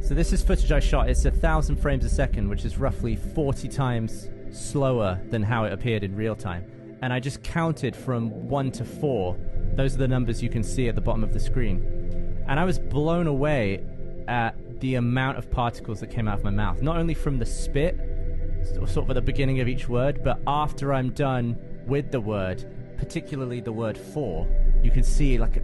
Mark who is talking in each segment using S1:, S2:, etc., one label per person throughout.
S1: So this is footage I shot. It's 1,000 frames a second, which is roughly 40 times slower than how it appeared in real time. And I just counted from 1 to 4. Those are the numbers you can see at the bottom of the screen. And I was blown away at the amount of particles that came out of my mouth. Not only from the spit, sort of at the beginning of each word, but after I'm done with the word, particularly the word for, you can see like a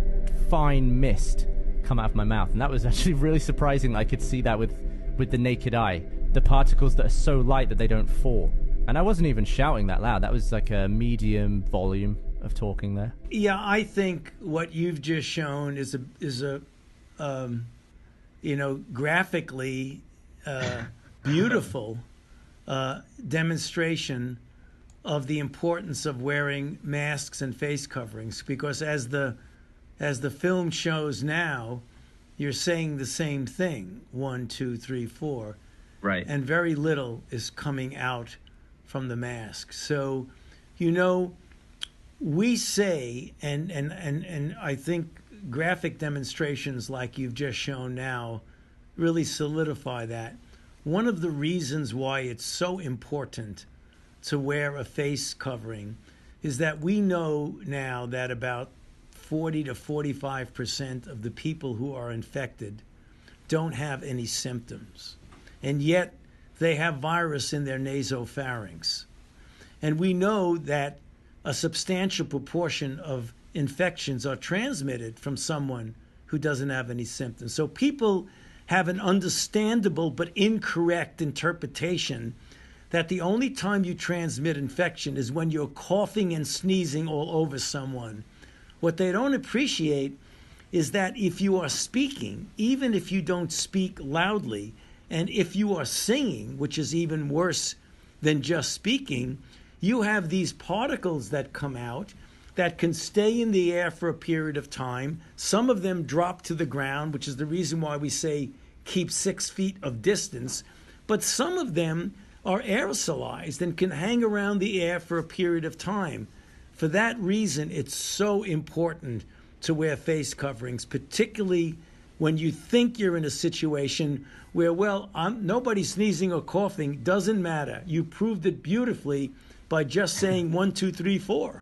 S1: fine mist come out of my mouth. And that was actually really surprising that I could see that with the naked eye. The particles that are so light that they don't fall. And I wasn't even shouting that loud. That was like a medium volume of talking there.
S2: Yeah, I think what you've just shown is a graphically beautiful demonstration of the importance of wearing masks and face coverings, because as the film shows now, you're saying the same thing, 1, 2, 3, 4,
S3: right,
S2: and very little is coming out from the mask. So, we say, and I think graphic demonstrations like you've just shown now really solidify that. One of the reasons why it's so important to wear a face covering is that we know now that about 40 to 45% of the people who are infected don't have any symptoms, and yet they have virus in their nasopharynx. And we know that a substantial proportion of infections are transmitted from someone who doesn't have any symptoms. So people have an understandable but incorrect interpretation that the only time you transmit infection is when you're coughing and sneezing all over someone. What they don't appreciate is that if you are speaking, even if you don't speak loudly, and if you are singing, which is even worse than just speaking, you have these particles that come out that can stay in the air for a period of time. Some of them drop to the ground, which is the reason why we say keep 6 feet of distance. But some of them are aerosolized and can hang around the air for a period of time. For that reason, it's so important to wear face coverings, particularly when you think you're in a situation where, nobody's sneezing or coughing. Doesn't matter. You proved it beautifully by just saying 1, 2, 3, 4.